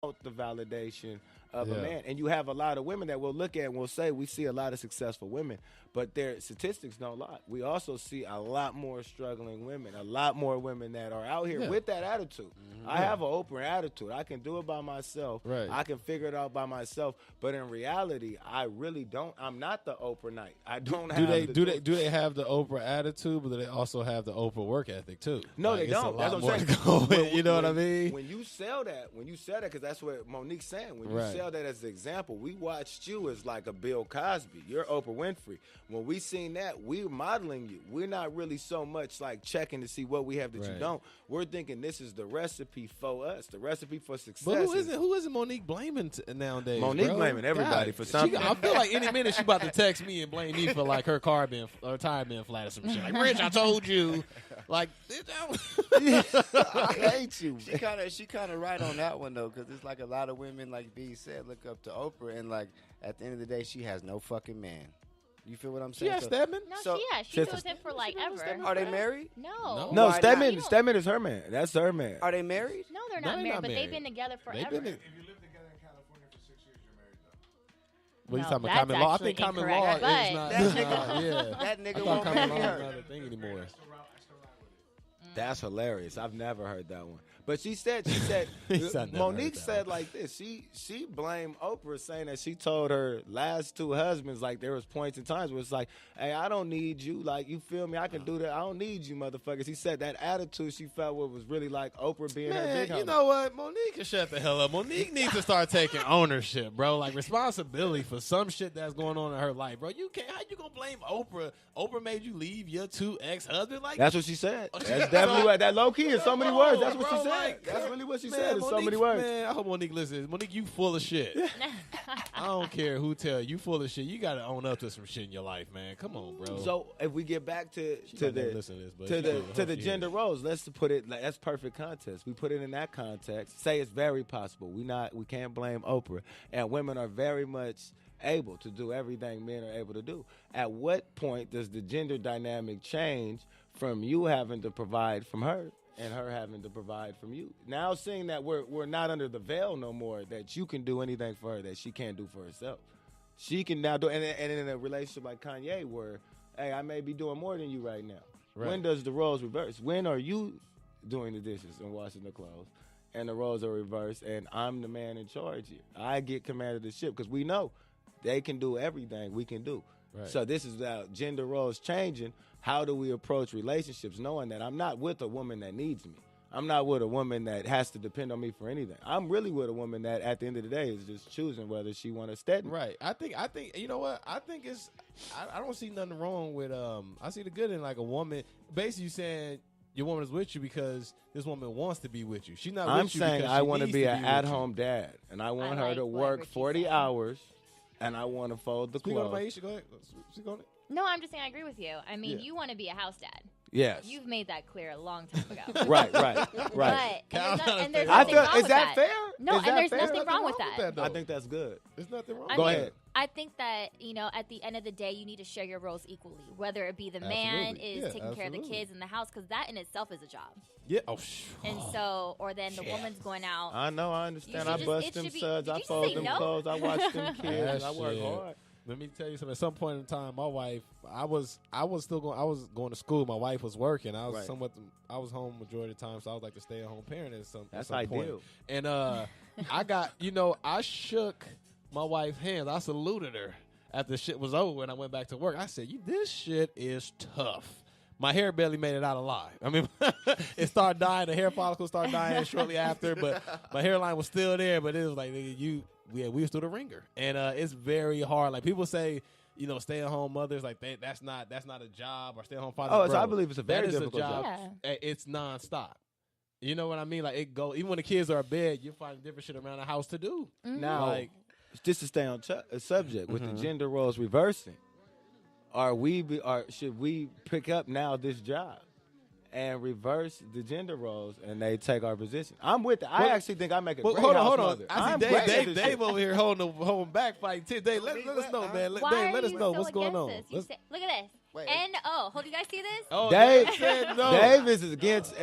the validation of a man. And you have a lot of women that will look at and will say, we see a lot of successful women, but their statistics don't lie. We also see a lot more struggling women, a lot more women that are out here with that attitude. I have an Oprah attitude. I can do it by myself. Right. I can figure it out by myself. But in reality, I really don't. I'm not the Oprah Knight. I don't have do they have the Oprah attitude, but do they also have the Oprah work ethic too? No, Like, they it's a don't. That's lot what I'm more saying. to go. You know what I mean? When you sell that, because that's what Monique's saying. When you sell that as an example, we watched you as like a Bill Cosby. You're Oprah Winfrey. When we seen that, we're modeling you. We're not really so much like checking to see what we have that you don't. We're thinking this is the recipe for us, the recipe for success. But who isn't Monique blaming nowadays? Monique bro? blaming everybody for something. I feel like any minute she about to text me and blame me for like her car being or tire being flat or some shit. Like, Rich, I told you. Like, I hate you. She kind of right on that one though, because it's like a lot of women, like B said, look up to Oprah, and like at the end of the day, she has no fucking man. You feel what I'm saying? Yeah, Stedman. No, she was with him for like ever. Are they married? No. Stedman is her man. That's her man. Are they married? No, they're not married, but they've been together forever. If you live together in California for 6 years, you're married though. Well, you No, talking about that's common law? I think actually common law incorrect, is not. That nigga I thought won't common marry law her. is not a thing anymore. I still ride with it. That's hilarious. I've never heard that one. But she said, Monique said like this. She blamed Oprah, saying that she told her last two husbands, like there was points and times where it's like, hey, I don't need you. Like, you feel me? I can do that. I don't need you, motherfuckers. He said that attitude she felt was really like Oprah being her big homie. You know what? Monique can shut the hell up. Monique needs to start taking ownership, bro. Like responsibility for some shit that's going on in her life, bro. You can't. How you gonna blame Oprah? Oprah made you leave your two ex-husbands. Like that's what she said. That's definitely what that low key in so many words. That's what she said. Like, that's really what she man, said in Monique, so many words. Man, I hope Monique listens. Monique, you full of shit. I don't care who tell you full of shit. You got to own up to some shit in your life, man. Come on, bro. So if we get back to the gender roles, let's put it like that's perfect context. We put it in that context. Say it's very possible. We can't blame Oprah, and women are very much able to do everything men are able to do. At what point does the gender dynamic change from you having to provide from her and her having to provide from you? Now seeing that we're not under the veil no more, that you can do anything for her that she can't do for herself. She can now do, and in a relationship like Kanye where, hey, I may be doing more than you right now. Right. When does the roles reverse? When are you doing the dishes and washing the clothes and the roles are reversed and I'm the man in charge here? I get command of the ship because we know they can do everything we can do. Right. So this is about gender roles changing. How do we approach relationships knowing that I'm not with a woman that needs me? I'm not with a woman that has to depend on me for anything. I'm really with a woman that at the end of the day is just choosing whether she want to stay. Right. I think you know what? I think it's I don't see nothing wrong with I see the good in like a woman basically saying your woman is with you because this woman wants to be with you. She's not I'm with you saying because I want to be an at-home dad and I want her to work 40 hours and I want to fold the clothes. Go ahead. Speak on it. No, I'm just saying I agree with you. I mean, you want to be a house dad. Yes. You've made that clear a long time ago. Right. But, and there's I nothing feel, wrong is with that fair? No, is and there's fair? nothing wrong with that. I think that's good. There's nothing wrong. Go ahead. I think that, at the end of the day, you need to share your roles equally, whether it be the man is taking care of the kids in the house, because that in itself is a job. Yeah. And so, or then the woman's going out. I know. I understand. I bust them suds. I fold them clothes. I watch them kids. I work hard. Let me tell you something. At some point in time, my wife, I was going to school. My wife was working. I was I was home majority of the time, so I was like the stay-at-home parent at some ideal. point. And I got, I shook my wife's hands. I saluted her after the shit was over and I went back to work. I said, this shit is tough. My hair barely made it out alive. I mean, it started dying. The hair follicles started dying shortly after, but my hairline was still there. But it was like, nigga, we was through the ringer, and it's very hard. Like people say, stay-at-home mothers, like that's not a job, or stay-at-home fathers. I believe it's a very difficult job. Yeah. It's nonstop. You know what I mean? Like it go even when the kids are in bed, you find different shit around the house to do. Mm-hmm. Now, just to stay on subject with the gender roles reversing, should we pick up now this job and reverse the gender roles and they take our position? I'm with it. I actually think I make a great house mother. I see Dave over here holding back fighting. Dave, let us know, man. Dave, let us know what's going on. Look at this. N-O. Hold, you guys see this? Oh, Dave said no. Dave is against.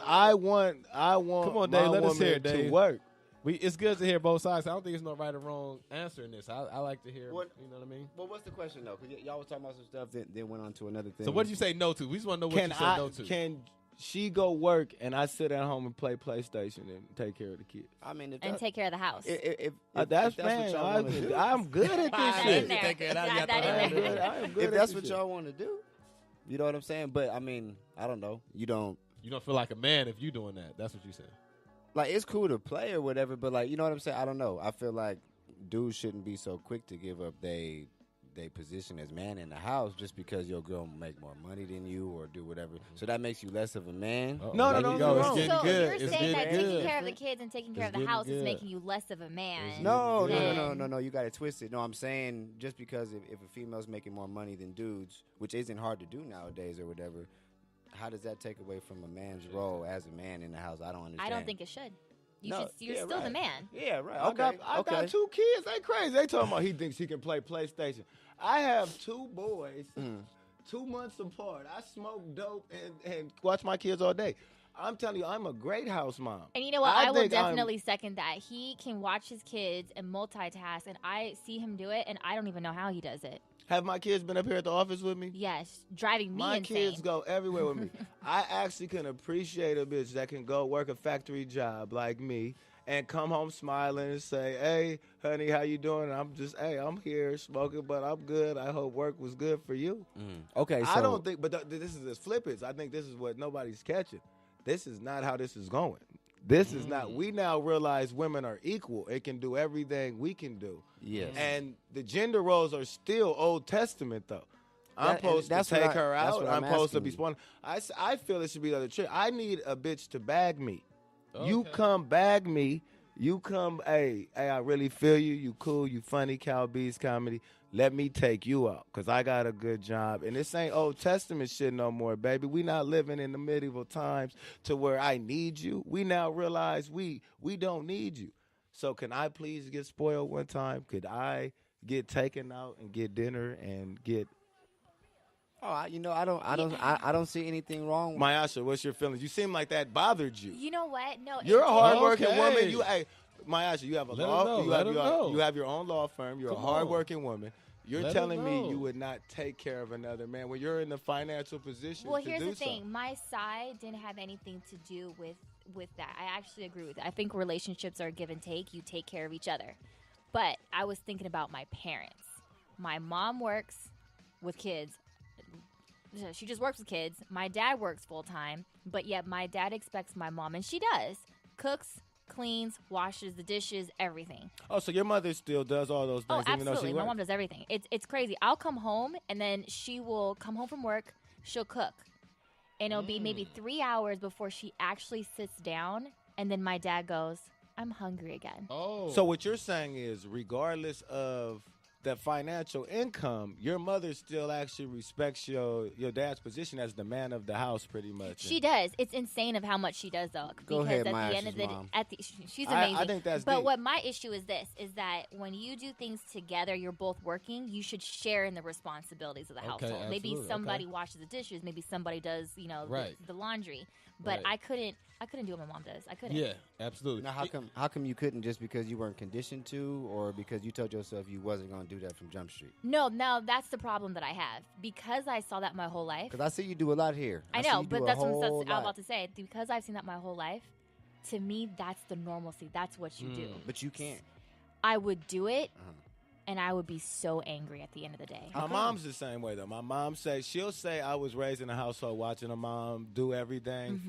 I want. Come on, Dave. My let us woman hear it, to Dave. work. It's good to hear both sides. I don't think there's no right or wrong answer in this. I like to hear. What, you know what I mean? Well, what's the question though? Because y'all was talking about some stuff, then went on to another thing. So what did you say no to? We just want to know what you said no to. Can she go work and I sit at home and play PlayStation and take care of the kids? I mean, and take care of the house. If that's what man. y'all want to do, I'm good at this shit. I if that's what y'all want to do, you know what I'm saying. But I mean, I don't know. You don't feel like a man if you doing that. That's what you said. Like, it's cool to play or whatever, but like, you know what I'm saying? I don't know. I feel like dudes shouldn't be so quick to give up they position as man in the house just because your girl make more money than you or do whatever. So that makes you less of a man. No. It's getting so good. You're saying that taking care of the kids and taking care of the house is making you less of a man. No. You got it twisted. No, I'm saying just because if a female's making more money than dudes, which isn't hard to do nowadays or whatever, how does that take away from a man's role as a man in the house? I don't understand. I don't think it should. You're still the man. Yeah, right. I got 2 kids. They crazy. They talking about he thinks he can play PlayStation. I have 2 boys, 2 months apart. I smoke dope and watch my kids all day. I'm telling you, I'm a great house mom. And you know what? I will definitely second that. He can watch his kids and multitask, and I see him do it, and I don't even know how he does it. Have my kids been up here at the office with me? Yes, driving me insane. My kids go everywhere with me. I actually can appreciate a bitch that can go work a factory job like me and come home smiling and say, hey, honey, how you doing? And I'm here smoking, but I'm good. I hope work was good for you. Okay, so. I don't think, but this is as flip it. I think this is what nobody's catching. This is not how this is going. This is not. We now realize women are equal. It can do everything we can do. Yes. And the gender roles are still Old Testament, though. I'm supposed to take her out. I'm supposed to be spawned. I feel it should be the other trick. I need a bitch to bag me. Okay. You come bag me. You come, hey, I really feel you. You cool. You funny. Cal B's comedy. Let me take you out because I got a good job. And this ain't Old Testament shit no more, baby. We not living in the medieval times to where I need you. We now realize we don't need you. So can I please get spoiled one time? Could I get taken out and get dinner and get... Oh, I don't see anything wrong. Mayasha, what's your feelings? You seem like that bothered you. You know what? No, you're a hardworking woman. Mayasha, you have a law. You have your own law firm. You're a hardworking woman. You're telling me you would not take care of another man when you're in the financial position. Well, to here's do the thing. Something. My side didn't have anything to do with that. I actually agree with it. I think relationships are give and take. You take care of each other. But I was thinking about my parents. My mom works with kids. She just works with kids. My dad works full time, but yet my dad expects my mom, and she does, cooks, cleans, washes the dishes, everything. Oh, so your mother still does all those things, even absolutely. though she My works? mom does everything. It's crazy. I'll come home, and then she will come home from work. She'll cook, and it'll be maybe 3 hours before she actually sits down, and then my dad goes, I'm hungry again. Oh. So what you're saying is, regardless of the financial income, your mother still actually respects your dad's position as the man of the house, pretty much. She does. It's insane of how much she does, though. Go ahead, at the end of the day, she's amazing. I think that's But deep. what my issue is this: is that when you do things together, you're both working. You should share in the responsibilities of the household. Maybe somebody washes the dishes. Maybe somebody does, the laundry. But I couldn't do what my mom does. I couldn't. Yeah, absolutely. Now, how come you couldn't? Just because you weren't conditioned to, or because you told yourself you wasn't going to do that from Jump Street? No, that's the problem that I have. Because I saw that my whole life. Because I see you do a lot here. I know, but that's what I'm about to say. Because I've seen that my whole life, to me, that's the normalcy. That's what you do. But you can't. I would do it. And I would be so angry at the end of the day. My mom's the same way, though. My mom she'll say I was raised in a household watching her mom do everything,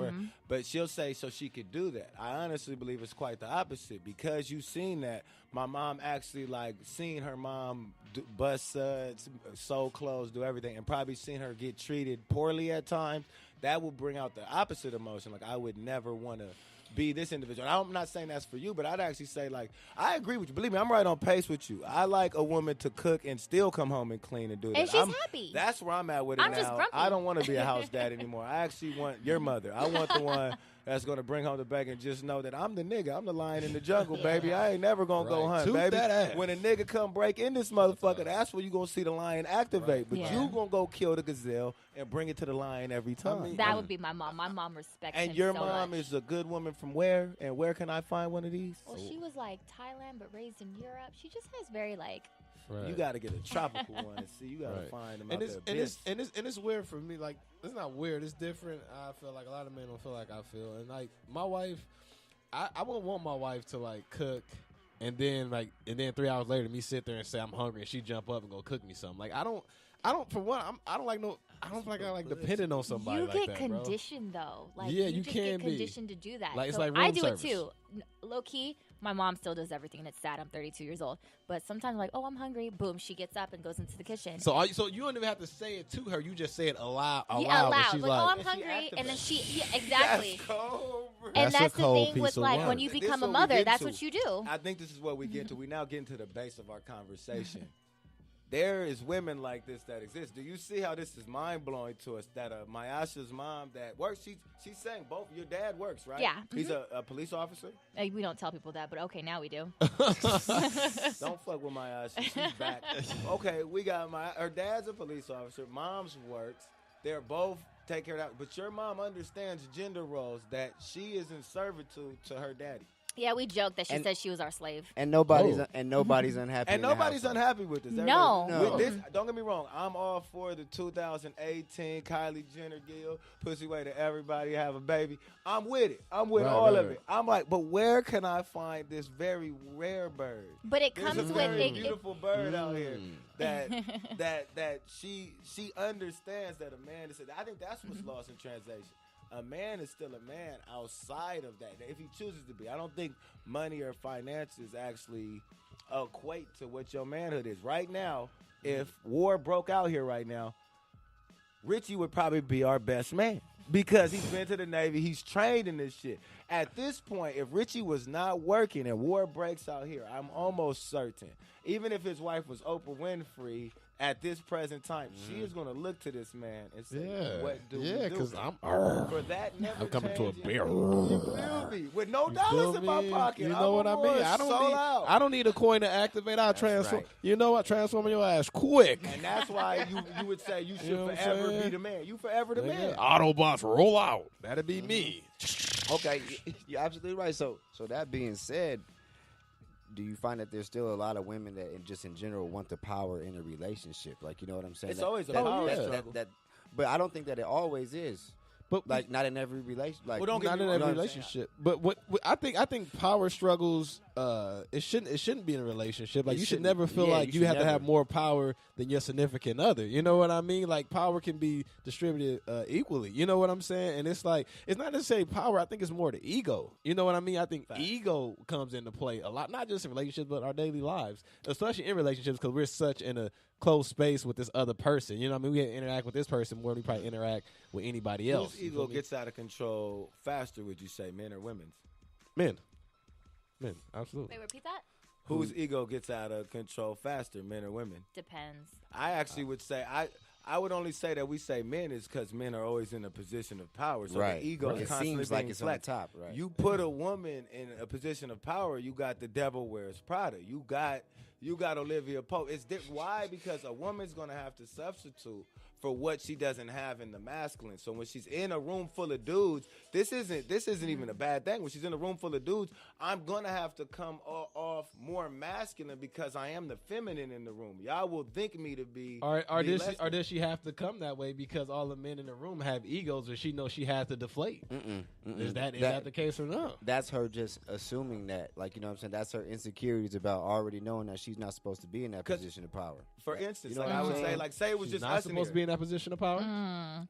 but she'll say so she could do that. I honestly believe it's quite the opposite because you've seen that. My mom actually, seen her mom bust suds, sew clothes, do everything, and probably seen her get treated poorly at times. That will bring out the opposite emotion. I would never want to be this individual. I'm not saying that's for you, but I'd actually say, I agree with you. Believe me, I'm right on pace with you. I like a woman to cook and still come home and clean and do that. And she's happy. That's where I'm at with it now. Just grumpy. I don't want to be a house dad anymore. I actually want your mother. I want the one that's gonna bring home the bacon. Just know that I'm the nigga. I'm the lion in the jungle, baby. I ain't never gonna go hunt, Toot baby. that ass. When a nigga come break in this motherfucker, that's where you gonna see the lion activate. But Yeah. you gonna go kill the gazelle and bring it to the lion every time. That would be my mom. My mom respects him And your so mom much. is a good woman from where? And where can I find one of these? Well, she was like Thailand, but raised in Europe. She just has very like. Right. You got to get a tropical one. See, you got to Right. find them and out it's, there. and it's weird for me. Like, it's not weird. It's different. I feel like a lot of men don't feel like I feel. And like my wife, I wouldn't want my wife to like cook, and then 3 hours later me sit there and say I'm hungry, and she jump up and go cook me something. Like I don't for one, I don't feel like I like depending on somebody You like get that, bro. conditioned though. Like Yeah, you you just can get be. conditioned to do that. Like, it's so like I room do service. it too. Low key, my mom still does everything, and it's sad. I'm 32 years old, but sometimes I'm like, oh, I'm hungry. Boom, she gets up and goes into the kitchen. So you don't even have to say it to her. You just say it aloud. Yeah, and aloud. she's Like, oh, I'm And she hungry, and then activates. she exactly. That's cold, bro. And That's a that's the cold thing with piece of like work. when you This become a what we mother, get that's to. what you do. I think this is what we get to. We now getting to the base of our conversation. There is women like this that exist. Do you see how this is mind blowing to us? That Mayasha's mom that works. She's saying both. Your dad works, right? Yeah. He's a police officer. We don't tell people that, but okay, now we do. Don't fuck with Mayasha. She's back. Okay, we got her dad's a police officer. Mom's works. They're both take care of that. But your mom understands gender roles that she is in servitude to her daddy. Yeah, we joke that she And- said she was our slave. And nobody's Oh. unhappy. And in the nobody's household. unhappy with this. No. Everybody- No. With this, don't get me wrong. I'm all for the 2018 Kylie Jenner deal. Pussy way to everybody have a baby. I'm with it. I'm with Right, all right, of it. I'm like, but where can I find this very rare bird? But it There's comes a with very it. beautiful bird out here that she understands that a man is. I think that's what's lost in translation. A man is still a man outside of that, if he chooses to be. I don't think money or finances actually equate to what your manhood is. Right now, if war broke out here right now, Richie would probably be our best man because he's been to the Navy. He's trained in this shit. At this point, if Richie was not working and war breaks out here, I'm almost certain, even if his wife was Oprah Winfrey, at this present time, she is going to look to this man and say, what do we do? because For that never I'm coming to a changing- bear. You feel me? With no dollars in my pocket. You know what I mean? I don't need a coin to activate. I'll transform. right. You know what? Transforming your ass quick. And that's why you would say you should know what I'm forever saying? be the man. You forever the man. Autobots roll out. That'd be me. Okay, you're absolutely right. So that being said, do you find that there's still a lot of women that just in general want the power in a relationship? Like, you know what I'm saying? It's always a power struggle. But I don't think that it always is. But Like, not in every relation. Like, Well, don't get not me in wrong, every I'm saying- relationship. But what I think power struggles. It shouldn't be in a relationship. Like It you should shouldn't. never feel Yeah, like you you should have to have never. more power than your significant other. You know what I mean? Like power can be distributed equally. You know what I'm saying? And it's like it's not necessarily power. I think it's more the ego. You know what I mean? I think ego comes into play a lot, not just in relationships, but our daily lives, especially in relationships, because we're such in a close space with this other person. You know what I mean? We interact with this person more than we probably interact with anybody else. Whose You ego feel me? gets out of control faster, would you say, men or women's? men, absolutely. Wait, repeat that. Whose ego gets out of control faster, men or women? Depends. I actually would say I would only say that we say men is because men are always in a position of power. So right. the ego It is constantly seems like being it's on the flexed. top, right? You put a woman in a position of power, you got the devil wears Prada. You got Olivia Pope. Why? Because a woman's gonna have to substitute for what she doesn't have in the masculine. So when she's in a room full of dudes, this isn't even a bad thing. When she's in a room full of dudes, I'm gonna have to come off more masculine because I am the feminine in the room. Y'all will think me to be. Or the does less does she have to come that way because all the men in the room have egos, or she knows she has to deflate? Is that the case or no? That's her just assuming that, like, you know what I'm saying? That's her insecurities about already knowing that she's not supposed to be in that 'Cause- position of power. For instance, You know like what I I'm would say, saying? like say it was She's just not us in supposed here. to be in that position of power.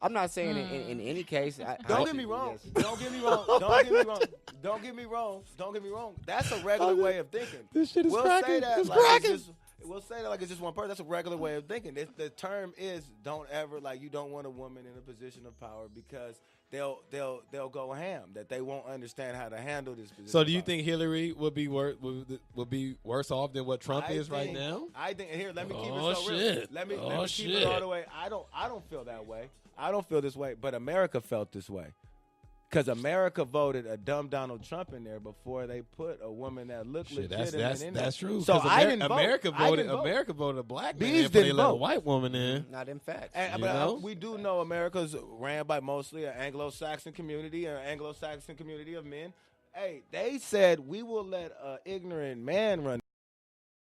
I'm not saying in any case. Don't get me wrong. Don't get me wrong. Don't get me wrong. Don't get me wrong. Don't get me wrong. That's a regular way of thinking. This shit is we'll cracking. Say that It's like cracking. we'll say that like it's just one person. That's a regular way of thinking. The term is don't ever you don't want a woman in a position of power because they'll go ham. That they won't understand how to handle this position. So of do you power. think Hillary would be worse off than what Trump is right now? I think here. Let me keep Oh, it so real. shit. Let me Oh, keep it shit. all the way. I don't feel that way. I don't feel this way. But America felt this way. Because America voted a dumb Donald Trump in there before they put a woman that looked legitimate in there. That's true. So I didn't America vote. voted. America voted a black man. Bees Before they didn't let a vote. white woman in. Not in fact. But we do know America's ran by mostly an Anglo-Saxon community, or Anglo-Saxon community of men. Hey, they said we will let an ignorant man run